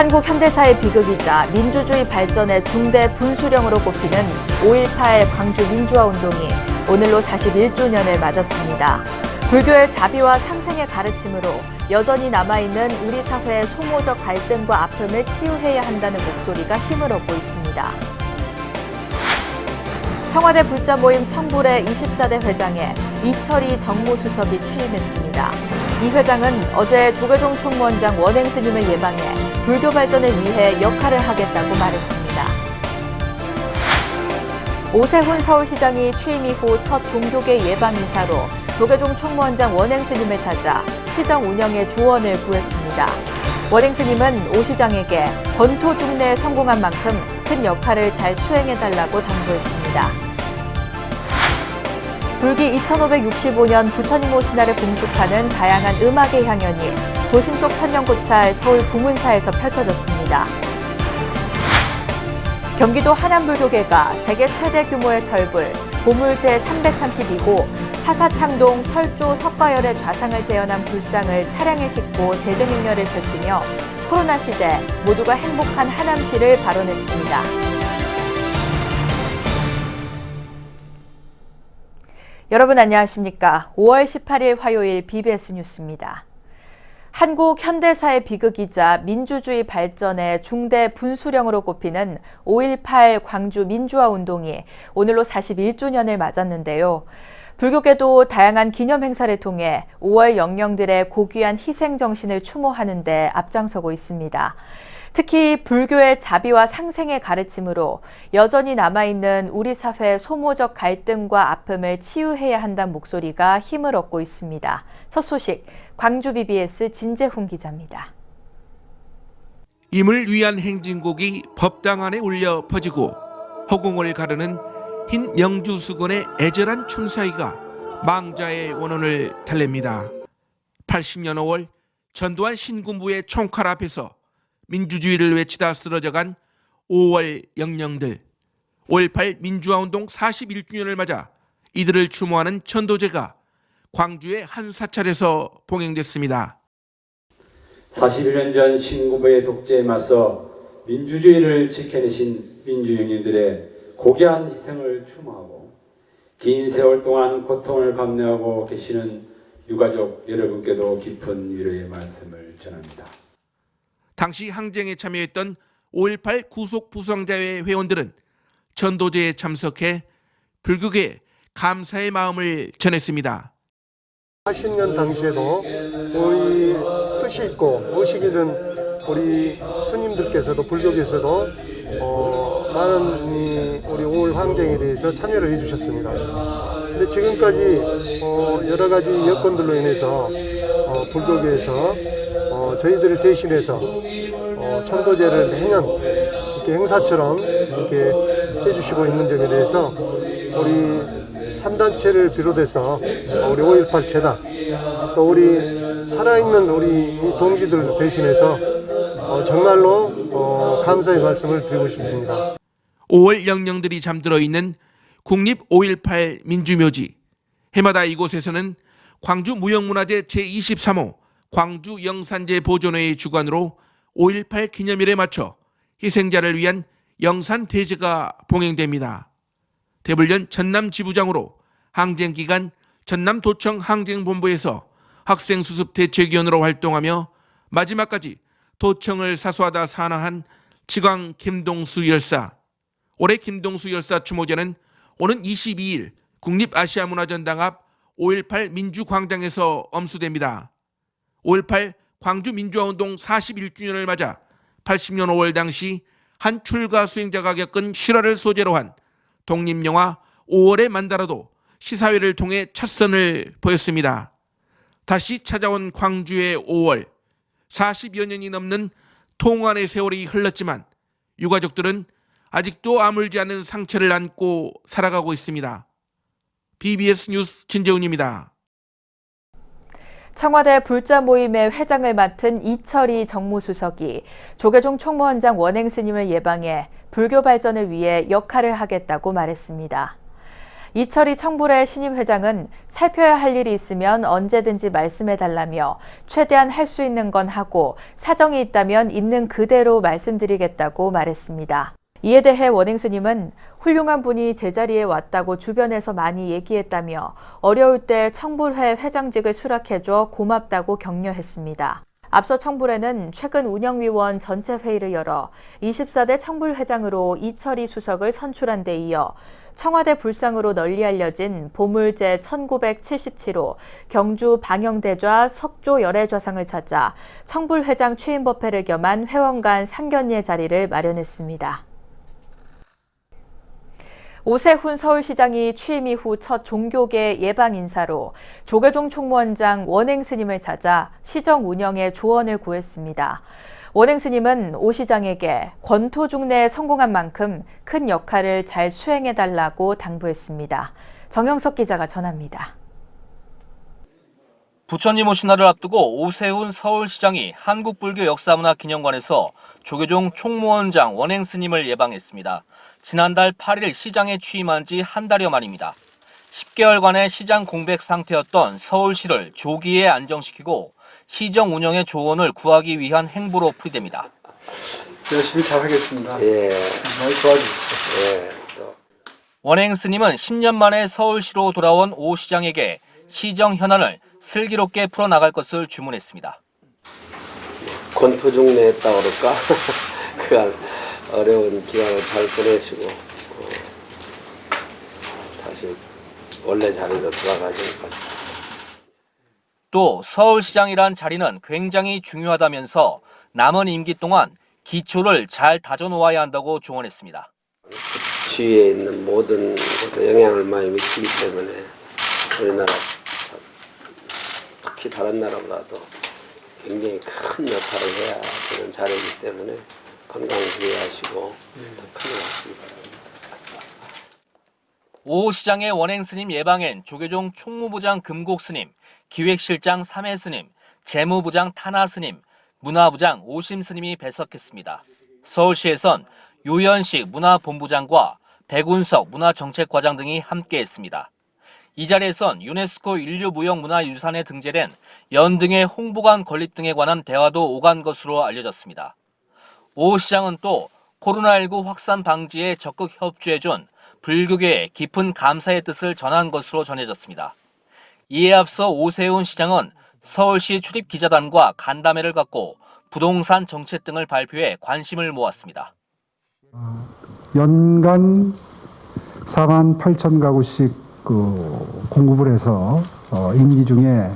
한국 현대사의 비극이자 민주주의 발전의 중대 분수령으로 꼽히는 5.18 광주 민주화운동이 오늘로 41주년을 맞았습니다. 불교의 자비와 상생의 가르침으로 여전히 남아있는 우리 사회의 소모적 갈등과 아픔을 치유해야 한다는 목소리가 힘을 얻고 있습니다. 청와대 불자 모임 청불의 24대 회장에 이철희 정무수석이 취임했습니다. 이 회장은 어제 조계종 총무원장 원행 스님을 예방해 불교 발전을 위해 역할을 하겠다고 말했습니다. 오세훈 서울시장이 취임 이후 첫 종교계 예방 인사로 조계종 총무원장 원행 스님을 찾아 시정 운영에 조언을 구했습니다. 원행 스님은 오 시장에게 권토 중내에 성공한 만큼 큰 역할을 잘 수행해달라고 당부했습니다. 불기 2565년 부처님오 신화를 봉축하는 다양한 음악의 향연이 도심 속 천년고찰 서울 봉은사에서 펼쳐졌습니다. 경기도 하남불교계가 세계 최대 규모의 철불, 보물 제332호 하사창동 철조 석가열의 좌상을 재현한 불상을 차량에 싣고 제등행렬을 펼치며 코로나 시대 모두가 행복한 하남시를 발언했습니다. 여러분 안녕하십니까? 5월 18일 화요일 BBS 뉴스입니다. 한국 현대사의 비극이자 민주주의 발전의 중대 분수령으로 꼽히는 5.18 광주 민주화운동이 오늘로 41주년을 맞았는데요. 불교계도 다양한 기념 행사를 통해 5월 영령들의 고귀한 희생 정신을 추모하는 데 앞장서고 있습니다. 특히 불교의 자비와 상생의 가르침으로 여전히 남아있는 우리 사회의 소모적 갈등과 아픔을 치유해야 한다는 목소리가 힘을 얻고 있습니다. 첫 소식, 광주 BBS 진재훈 기자입니다. 임을 위한 행진곡이 법당 안에 울려 퍼지고 허공을 가르는 흰 명주수건의 애절한 춤사위가 망자의 원혼을 달랩니다. 80년 5월 전두환 신군부의 총칼 앞에서 민주주의를 외치다 쓰러져간 5월 영령들. 5.18 민주화운동 41주년을 맞아 이들을 추모하는 천도제가 광주의 한 사찰에서 봉행됐습니다. 41년 전 신군부의 독재에 맞서 민주주의를 지켜내신 민주영령들의 고귀한 희생을 추모하고 긴 세월 동안 고통을 감내하고 계시는 유가족 여러분께도 깊은 위로의 말씀을 전합니다. 당시 항쟁에 참여했던 5.18 구속부상자회 회원들은 천도제에 참석해 불교계 감사의 마음을 전했습니다. 80년 당시에도 우리 뜻이 있고 의식이 든 우리 스님들께서도 불교계에서도 많은 우리 5.18 항쟁에 대해서 참여를 해주셨습니다. 근데 지금까지 여러 가지 여건들로 인해서 불교계에서 저희들을 대신해서 천도제를 매년 이렇게 행사처럼 이렇게 해주시고 있는 점에 대해서 우리 3단체를 비롯해서 우리 5.18 재단 또 우리 살아있는 우리 동지들 대신해서 정말로 감사의 말씀을 드리고 싶습니다. 5월 영령들이 잠들어 있는 국립 5.18 민주묘지. 해마다 이곳에서는 광주 무형문화재 제23호 광주 영산제 보존회의 주관으로 5.18 기념일에 맞춰 희생자를 위한 영산대제가 봉행됩니다. 대불련 전남지부장으로 항쟁기간 전남도청 항쟁본부에서 학생수습대책위원으로 활동하며 마지막까지 도청을 사수하다 사망한 지광 김동수 열사. 올해 김동수 열사 추모제는 오는 22일 국립아시아문화전당 앞 5.18 민주광장에서 엄수됩니다. 5.18 광주 민주화운동 41주년을 맞아 80년 5월 당시 한 출가 수행자가 겪은 실화를 소재로 한 독립영화 5월의 만다라도 시사회를 통해 첫 선을 보였습니다. 다시 찾아온 광주의 5월. 40여 년이 넘는 통환의 세월이 흘렀지만 유가족들은 아직도 아물지 않은 상처를 안고 살아가고 있습니다. BBS 뉴스 진재훈입니다. 청와대 불자 모임의 회장을 맡은 이철희 정무수석이 조계종 총무원장 원행 스님을 예방해 불교 발전을 위해 역할을 하겠다고 말했습니다. 이철희 청불회 신임 회장은 살펴야 할 일이 있으면 언제든지 말씀해달라며 최대한 할 수 있는 건 하고 사정이 있다면 있는 그대로 말씀드리겠다고 말했습니다. 이에 대해 원행 스님은 훌륭한 분이 제자리에 왔다고 주변에서 많이 얘기했다며 어려울 때 청불회 회장직을 수락해줘 고맙다고 격려했습니다. 앞서 청불회는 최근 운영위원 전체 회의를 열어 24대 청불회장으로 이철희 수석을 선출한 데 이어 청와대 불상으로 널리 알려진 보물제 1977호 경주 방영대좌 석조 열애좌상을 찾아 청불회장 취임법회를 겸한 회원 간 상견례 자리를 마련했습니다. 오세훈 서울시장이 취임 이후 첫 종교계 예방 인사로 조계종 총무원장 원행 스님을 찾아 시정 운영에 조언을 구했습니다. 원행 스님은 오 시장에게 권토 중내에 성공한 만큼 큰 역할을 잘 수행해달라고 당부했습니다. 정영석 기자가 전합니다. 부처님 오신 날을 앞두고 오세훈 서울시장이 한국불교역사문화기념관에서 조계종 총무원장 원행 스님을 예방했습니다. 지난달 8일 시장에 취임한 지 한 달여 만입니다. 10개월간의 시장 공백 상태였던 서울시를 조기에 안정시키고 시정 운영의 조언을 구하기 위한 행보로 풀이됩니다. 열심히 잘하겠습니다. 예. 많이 도와주십시오. 원행 스님은 10년 만에 서울시로 돌아온 오 시장에게 시정 현안을 슬기롭게 풀어나갈 것을 주문했습니다. 권투중내 했다고 그럴까? 그 어려운 기간을 잘 보내시고 다시 원래 자리로 돌아가실 것 같습니다. 또 서울시장이란 자리는 굉장히 중요하다면서 남은 임기 동안 기초를 잘 다져놓아야 한다고 조언했습니다. 주위에 있는 모든 곳에 영향을 많이 미치기 때문에 우리나라 특히 다른 나라보다도 굉장히 큰 역할을 해야 되는 자리이기 때문에 건강 주의하시고 더 큰 것 같습니다. 오 시장의 원행 스님 예방엔 조계종 총무부장 금곡 스님, 기획실장 3회 스님, 재무부장 타나 스님, 문화부장 오심 스님이 배석했습니다. 서울시에선 유현식 문화본부장과 백운석 문화정책과장 등이 함께했습니다. 이 자리에선 유네스코 인류무형문화유산에 등재된 연 등의 홍보관 건립 등에 관한 대화도 오간 것으로 알려졌습니다. 오 시장은 또 코로나19 확산 방지에 적극 협조해준 불교계에 깊은 감사의 뜻을 전한 것으로 전해졌습니다. 이에 앞서 오세훈 시장은 서울시 출입기자단과 간담회를 갖고 부동산 정책 등을 발표해 관심을 모았습니다. 연간 4만 8천 가구씩 공급을 해서 임기 중에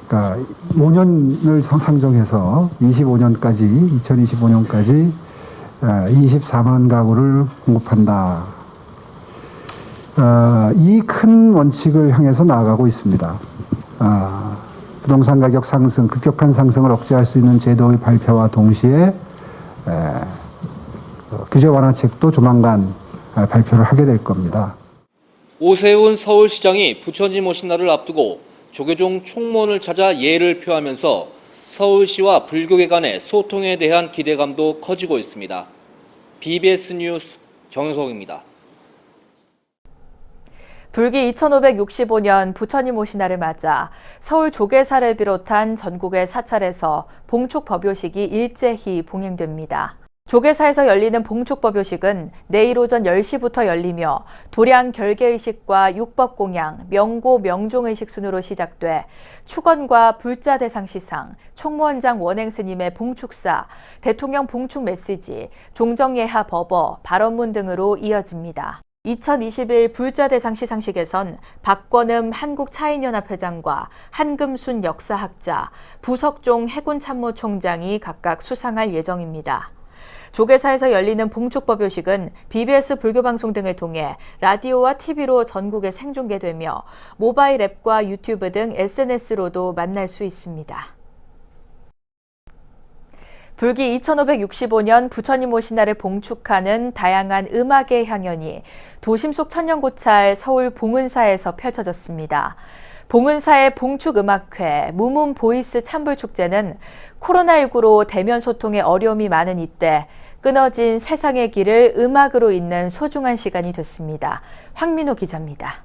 그러니까 5년을 상정해서 2025년까지 24만 가구를 공급한다. 이 큰 원칙을 향해서 나아가고 있습니다. 부동산 가격 상승, 급격한 상승을 억제할 수 있는 제도의 발표와 동시에 규제 완화책도 조만간 발표를 하게 될 겁니다. 오세훈 서울시장이 부처님 오신 날을 앞두고 조계종 총무원을 찾아 예를 표하면서 서울시와 불교계 간의 소통에 대한 기대감도 커지고 있습니다. BBS 뉴스 정영석입니다. 불기 2565년 부처님 오신 날을 맞아 서울 조계사를 비롯한 전국의 사찰에서 봉축법요식이 일제히 봉행됩니다. 조계사에서 열리는 봉축법요식은 내일 오전 10시부터 열리며 도량 결계의식과 육법공양, 명고 명종의식 순으로 시작돼 축원과 불자 대상 시상, 총무원장 원행 스님의 봉축사, 대통령 봉축 메시지, 종정예하 법어, 발언문 등으로 이어집니다. 2021 불자 대상 시상식에선 박권음 한국차인연합회장과 한금순 역사학자, 부석종 해군참모총장이 각각 수상할 예정입니다. 조계사에서 열리는 봉축법요식은 BBS 불교방송 등을 통해 라디오와 TV로 전국에 생중계되며 모바일 앱과 유튜브 등 SNS로도 만날 수 있습니다. 불기 2565년 부처님 오신 날을 봉축하는 다양한 음악의 향연이 도심 속 천년고찰 서울 봉은사에서 펼쳐졌습니다. 봉은사의 봉축음악회 무문 보이스 찬불축제는 코로나19로 대면 소통에 어려움이 많은 이때 끊어진 세상의 길을 음악으로 잇는 소중한 시간이 됐습니다. 황민호 기자입니다.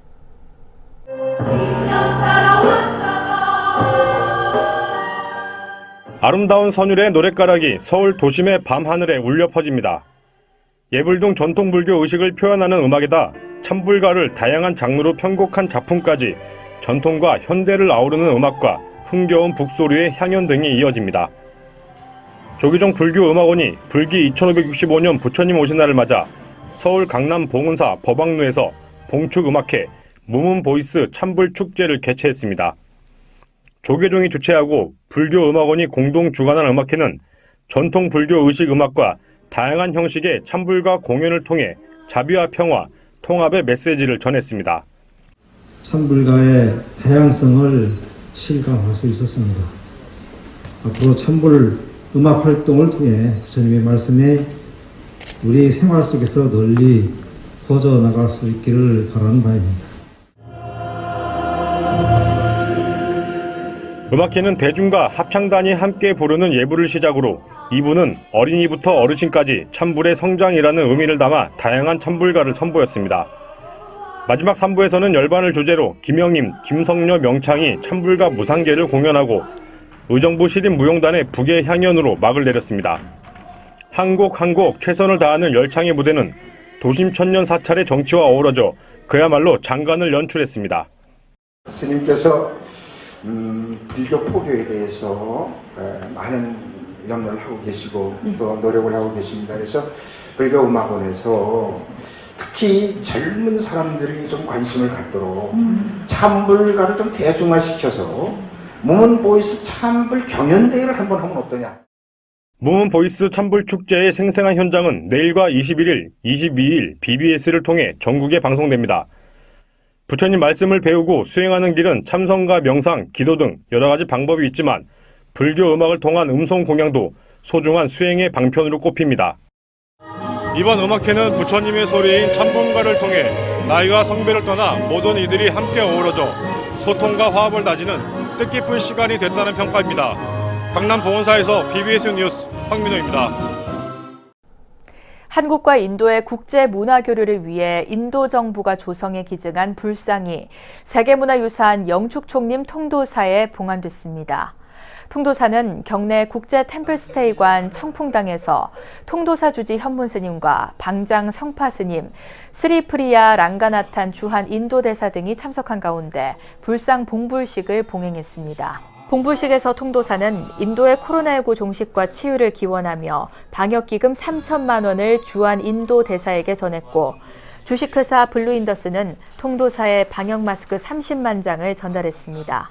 아름다운 선율의 노랫가락이 서울 도심의 밤하늘에 울려 퍼집니다. 예불등 전통불교 의식을 표현하는 음악에다 찬불가를 다양한 장르로 편곡한 작품까지 전통과 현대를 아우르는 음악과 흥겨운 북소리의 향연 등이 이어집니다. 조계종 불교음악원이 불기 2565년 부처님 오신 날을 맞아 서울 강남 봉은사 법왕루에서 봉축음악회 무문보이스 찬불축제를 개최했습니다. 조계종이 주최하고 불교음악원이 공동 주관한 음악회는 전통 불교 의식 음악과 다양한 형식의 찬불가 공연을 통해 자비와 평화, 통합의 메시지를 전했습니다. 찬불가의 다양성을 실감할 수 있었습니다. 앞으로 찬불 음악 활동을 통해 부처님의 말씀에 우리 생활 속에서 널리 퍼져나갈 수 있기를 바라는 바입니다. 음악회는 대중과 합창단이 함께 부르는 예불을 시작으로 2부는 어린이부터 어르신까지 찬불의 성장이라는 의미를 담아 다양한 찬불가를 선보였습니다. 마지막 3부에서는 열반을 주제로 김영임, 김성녀 명창이 찬불가 무상계를 공연하고 의정부 시립무용단의 북의 향연으로 막을 내렸습니다. 한 곡 한 곡 최선을 다하는 열창의 무대는 도심 천년 사찰의 정치와 어우러져 그야말로 장관을 연출했습니다. 스님께서 불교 포교에 대해서 많은 염려를 하고 계시고 또 노력을 하고 계십니다. 그래서 불교음악원에서 특히 젊은 사람들이 좀 관심을 갖도록 찬불가를 좀 대중화시켜서 무문보이스 찬불 경연대회를 한번 하면 어떠냐. 무문보이스 찬불축제의 생생한 현장은 내일과 21일, 22일 BBS를 통해 전국에 방송됩니다. 부처님 말씀을 배우고 수행하는 길은 참선과 명상, 기도 등 여러 가지 방법이 있지만 불교 음악을 통한 음성 공양도 소중한 수행의 방편으로 꼽힙니다. 이번 음악회는 부처님의 소리인 찬불가를 통해 나이와 성별을 떠나 모든 이들이 함께 어우러져 소통과 화합을 다지는 뜻깊은 시간이 됐다는 평가입니다. 강남 봉원사에서 BBS 뉴스 황민호입니다. 한국과 인도의 국제 문화 교류를 위해 인도 정부가 조성에 기증한 불상이 세계문화유산 영축총림 통도사에 봉안됐습니다. 통도사는 경내 국제 템플스테이관 청풍당에서 통도사 주지 현문 스님과 방장 성파 스님, 스리프리야 랑가나탄 주한 인도 대사 등이 참석한 가운데 불상 봉불식을 봉행했습니다. 봉불식에서 통도사는 인도의 코로나19 종식과 치유를 기원하며 방역기금 3천만 원을 주한 인도 대사에게 전했고 주식회사 블루인더스는 통도사의 방역 마스크 30만 장을 전달했습니다.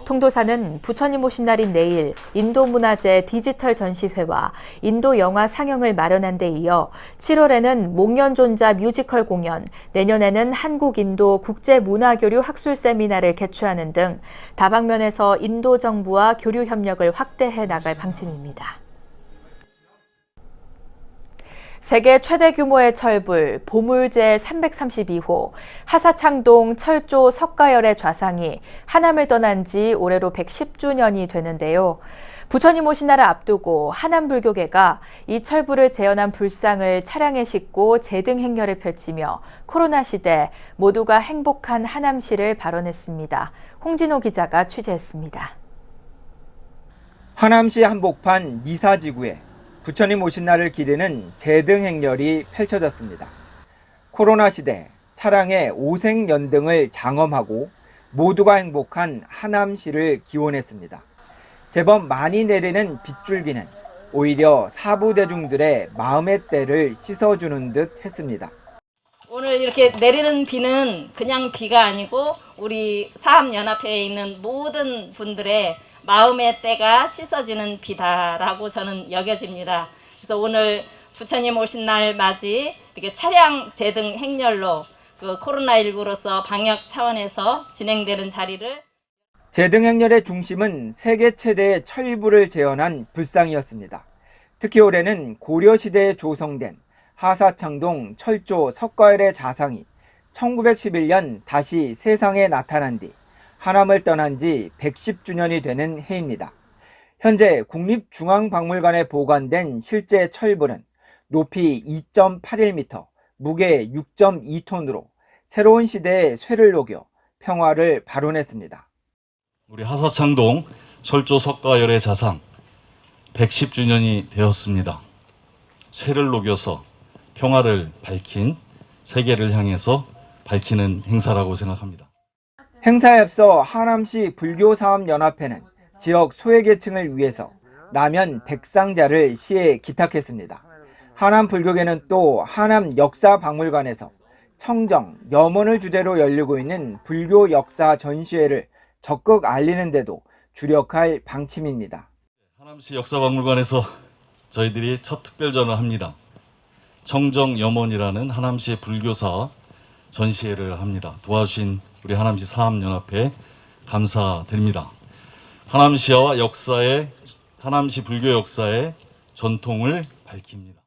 통도사는 부처님 오신 날인 내일 인도 문화재 디지털 전시회와 인도 영화 상영을 마련한 데 이어 7월에는 목련존자 뮤지컬 공연, 내년에는 한국-인도 국제문화교류 학술 세미나를 개최하는 등 다방면에서 인도 정부와 교류 협력을 확대해 나갈 방침입니다. 세계 최대 규모의 철불, 보물제 332호, 하사창동 철조 석가열의 좌상이 하남을 떠난 지 올해로 110주년이 되는데요. 부처님 오신 날을 앞두고 하남불교계가 이 철불을 재현한 불상을 차량에 싣고 제등 행렬을 펼치며 코로나 시대 모두가 행복한 하남시를 발언했습니다. 홍진호 기자가 취재했습니다. 하남시 한복판 미사지구에 부처님 오신 날을 기리는 제등 행렬이 펼쳐졌습니다. 코로나 시대 차량의 오색연등을 장엄하고 모두가 행복한 하남시를 기원했습니다. 제법 많이 내리는 빗줄기는 오히려 사부대중들의 마음의 때를 씻어주는 듯 했습니다. 오늘 이렇게 내리는 비는 그냥 비가 아니고 우리 사합연합회에 있는 모든 분들의 마음의 때가 씻어지는 비다라고 저는 여겨집니다. 그래서 오늘 부처님 오신 날 맞이 이렇게 차량 제등 행렬로 그 코로나19로서 방역 차원에서 진행되는 자리를 제등 행렬의 중심은 세계 최대의 철불을 재현한 불상이었습니다. 특히 올해는 고려시대에 조성된 하사창동 철조 석가열의 자상이 1911년 다시 세상에 나타난 뒤 하남을 떠난 지 110주년이 되는 해입니다. 현재 국립중앙박물관에 보관된 실제 철불은 높이 2.81m, 무게 6.2톤으로 새로운 시대의 쇠를 녹여 평화를 발원했습니다. 우리 하사창동 철조 석가열의 자상 110주년이 되었습니다. 쇠를 녹여서 평화를 밝힌, 세계를 향해서 밝히는 행사라고 생각합니다. 행사에 앞서 하남시 불교사업연합회는 지역 소외계층을 위해서 라면 100상자를 시에 기탁했습니다. 하남 불교계는 또 하남 역사박물관에서 청정, 염원을 주제로 열리고 있는 불교 역사 전시회를 적극 알리는 데도 주력할 방침입니다. 하남시 역사박물관에서 저희들이 첫 특별전을 합니다. 청정 염원이라는 하남시 불교사 전시회를 합니다. 도와주신 우리 하남시 사업연합회 감사드립니다. 하남시와 역사의, 하남시 불교 역사의 전통을 밝힙니다.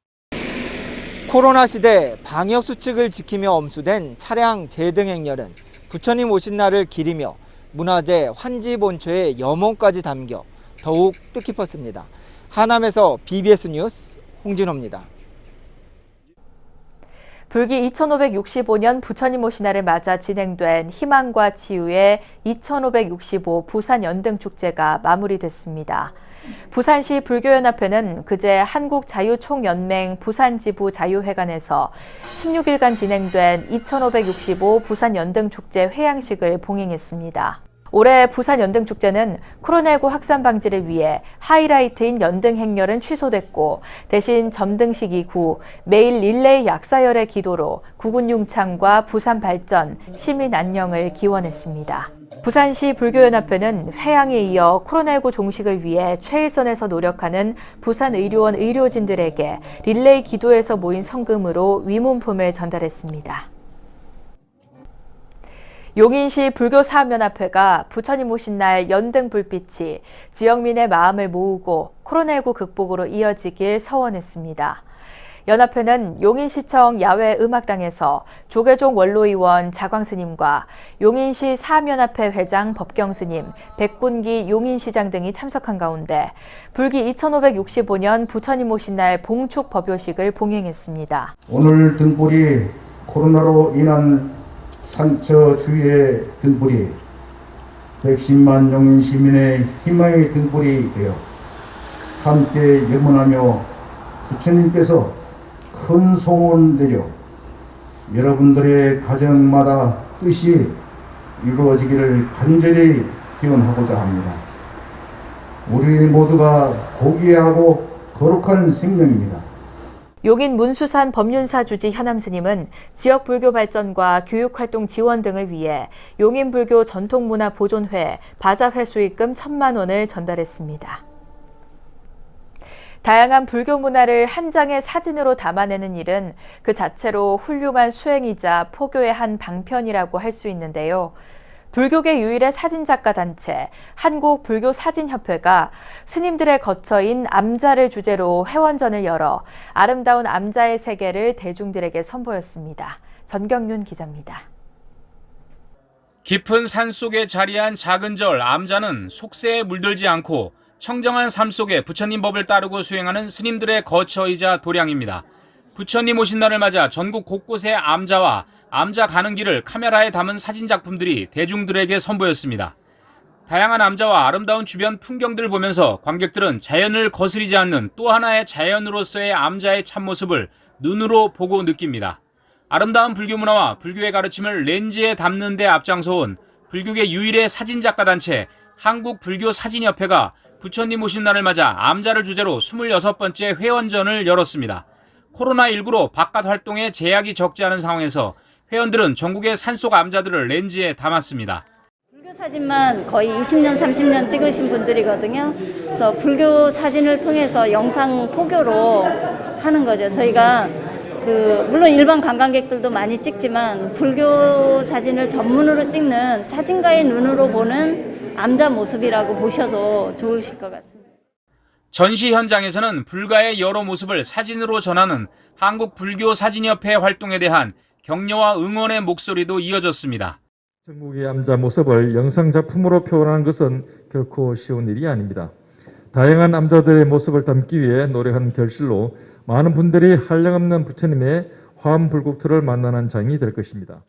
코로나 시대 방역수칙을 지키며 엄수된 차량 제등 행렬은 부처님 오신 날을 기리며 문화재 환지 본초의 염원까지 담겨 더욱 뜻깊었습니다. 하남에서 BBS 뉴스 홍진호입니다. 불기 2565년 부처님 오신 날을 맞아 진행된 희망과 치유의 2565 부산 연등축제가 마무리됐습니다. 부산시 불교연합회는 그제 한국자유총연맹 부산지부 자유회관에서 16일간 진행된 2565 부산 연등축제 회양식을 봉행했습니다. 올해 부산 연등축제는 코로나19 확산 방지를 위해 하이라이트인 연등 행렬은 취소됐고 대신 점등식 이후 매일 릴레이 약사열의 기도로 구군 융창과 부산 발전, 시민 안녕을 기원했습니다. 부산시 불교연합회는 회양에 이어 코로나19 종식을 위해 최일선에서 노력하는 부산 의료원 의료진들에게 릴레이 기도에서 모인 성금으로 위문품을 전달했습니다. 용인시 불교사업연합회가 부처님 오신 날 연등 불빛이 지역민의 마음을 모으고 코로나19 극복으로 이어지길 서원했습니다. 연합회는 용인시청 야외음악당에서 조계종 원로의원 자광스님과 용인시 사업연합회 회장 법경스님, 백군기 용인시장 등이 참석한 가운데 불기 2565년 부처님 오신 날 봉축 법요식을 봉행했습니다. 오늘 등불이 코로나로 인한 상처 주위의 등불이 110만 용인 시민의 희망의 등불이 되어 함께 염원하며 부처님께서 큰 소원 내려 여러분들의 가정마다 뜻이 이루어지기를 간절히 기원하고자 합니다. 우리 모두가 고귀하고 거룩한 생명입니다. 용인 문수산 법륜사 주지 현암스님은 지역 불교 발전과 교육활동 지원 등을 위해 용인 불교 전통문화 보존회 바자회 수익금 1,000만 원을 전달했습니다. 다양한 불교 문화를 한 장의 사진으로 담아내는 일은 그 자체로 훌륭한 수행이자 포교의 한 방편이라고 할 수 있는데요. 불교계 유일의 사진작가 단체 한국불교사진협회가 스님들의 거처인 암자를 주제로 회원전을 열어 아름다운 암자의 세계를 대중들에게 선보였습니다. 전경윤 기자입니다. 깊은 산속에 자리한 작은 절 암자는 속세에 물들지 않고 청정한 삶 속에 부처님 법을 따르고 수행하는 스님들의 거처이자 도량입니다. 부처님 오신 날을 맞아 전국 곳곳의 암자와 암자 가는 길을 카메라에 담은 사진작품들이 대중들에게 선보였습니다. 다양한 암자와 아름다운 주변 풍경들을 보면서 관객들은 자연을 거스리지 않는 또 하나의 자연으로서의 암자의 참모습을 눈으로 보고 느낍니다. 아름다운 불교 문화와 불교의 가르침을 렌즈에 담는 데 앞장서온 불교계 유일의 사진작가 단체 한국불교사진협회가 부처님 오신 날을 맞아 암자를 주제로 26번째 회원전을 열었습니다. 코로나19로 바깥 활동에 제약이 적지 않은 상황에서 회원들은 전국의 산속 암자들을 렌즈에 담았습니다. 불교 사진만 거의 20년, 30년 찍으신 분들이거든요. 그래서 불교 사진을 통해서 영상 포교로 하는 거죠. 저희가 물론 일반 관광객들도 많이 찍지만 불교 사진을 전문으로 찍는 사진가의 눈으로 보는 암자 모습이라고 보셔도 좋으실 것 같습니다. 전시 현장에서는 불가의 여러 모습을 사진으로 전하는 한국불교사진협회 활동에 대한 격려와 응원의 목소리도 이어졌습니다. 전국의 암자 모습을 영상작품으로 표현하는 것은 결코 쉬운 일이 아닙니다. 다양한 암자들의 모습을 담기 위해 노력하는 결실로 많은 분들이 한량없는 부처님의 화엄불국토를 만나는 장이 될 것입니다.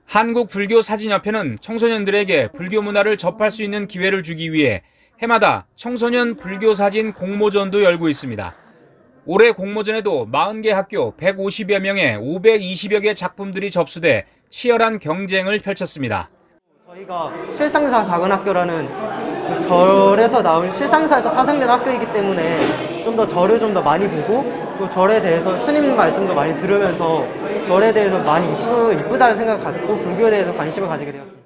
한국불교사진협회는 청소년들에게 불교 문화를 접할 수 있는 기회를 주기 위해 해마다 청소년 불교사진 공모전도 열고 있습니다. 올해 공모전에도 40개 학교 150여 명의 520여 개 작품들이 접수돼 치열한 경쟁을 펼쳤습니다. 저희가 실상사 작은 학교라는 그 절에서 나온 실상사에서 파생된 학교이기 때문에 좀 더 절을 좀 더 많이 보고 또 절에 대해서 스님 말씀도 많이 들으면서 절에 대해서 많이 이쁘다는 생각을 갖고 불교에 대해서 관심을 가지게 되었습니다.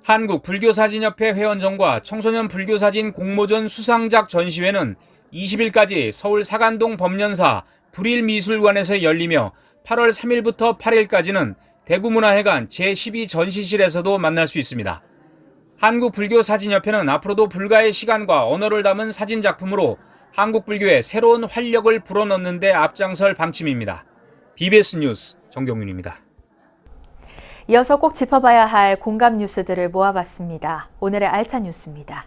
한국불교사진협회 회원전과 청소년 불교사진 공모전 수상작 전시회는 20일까지 서울 사간동 법년사 불일미술관에서 열리며 8월 3일부터 8일까지는 대구문화회관 제12전시실에서도 만날 수 있습니다. 한국불교사진협회는 앞으로도 불가의 시간과 언어를 담은 사진작품으로 한국불교에 새로운 활력을 불어넣는 데 앞장설 방침입니다. BBS 뉴스 정경윤입니다. 이어서 꼭 짚어봐야 할 공감 뉴스들을 모아봤습니다. 오늘의 알찬 뉴스입니다.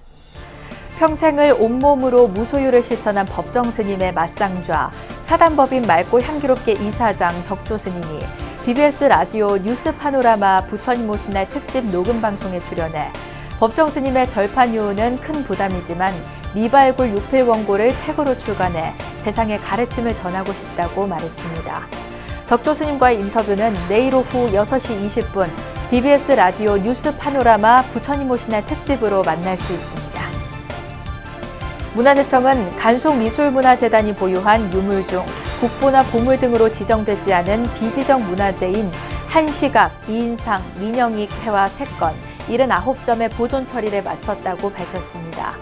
평생을 온몸으로 무소유를 실천한 법정 스님의 맞상좌, 사단법인 맑고 향기롭게 이사장 덕조 스님이 BBS 라디오 뉴스 파노라마 부처님 오신 날 특집 녹음 방송에 출연해 법정 스님의 절판요는 큰 부담이지만 미발굴 유필 원고를 책으로 출간해 세상에 가르침을 전하고 싶다고 말했습니다. 덕조 스님과의 인터뷰는 내일 오후 6시 20분 BBS 라디오 뉴스 파노라마 부처님 오신 날 특집으로 만날 수 있습니다. 문화재청은 간송미술문화재단이 보유한 유물 중 국보나 보물 등으로 지정되지 않은 비지정 문화재인 한시각, 이인상, 민영익 회화 3건, 79점의 보존 처리를 마쳤다고 밝혔습니다.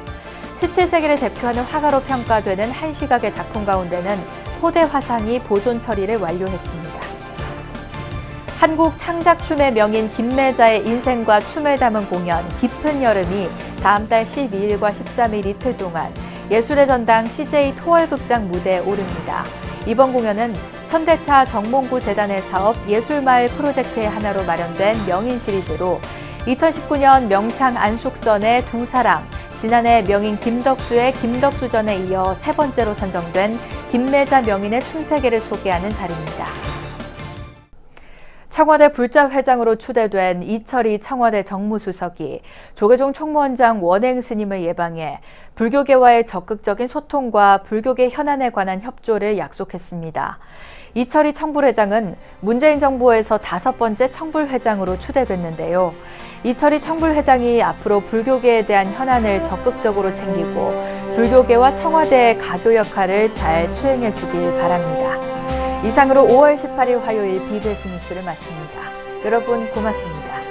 17세기를 대표하는 화가로 평가되는 한시각의 작품 가운데는 포대 화상이 보존 처리를 완료했습니다. 한국 창작춤의 명인 김매자의 인생과 춤을 담은 공연 깊은 여름이 다음 달 12일과 13일 이틀 동안 예술의 전당 CJ 토월극장 무대에 오릅니다. 이번 공연은 현대차 정몽구 재단의 사업 예술마을 프로젝트의 하나로 마련된 명인 시리즈로 2019년 명창 안숙선의 두 사랑, 지난해 명인 김덕수의 김덕수전에 이어 3번째로 선정된 김매자 명인의 춤세계를 소개하는 자리입니다. 청와대 불자 회장으로 추대된 이철희 청와대 정무수석이 조계종 총무원장 원행 스님을 예방해 불교계와의 적극적인 소통과 불교계 현안에 관한 협조를 약속했습니다. 이철희 청불회장은 문재인 정부에서 5번째 청불회장으로 추대됐는데요. 이철희 청불회장이 앞으로 불교계에 대한 현안을 적극적으로 챙기고 불교계와 청와대의 가교 역할을 잘 수행해 주길 바랍니다. 이상으로 5월 18일 화요일 BBS 뉴스를 마칩니다. 여러분 고맙습니다.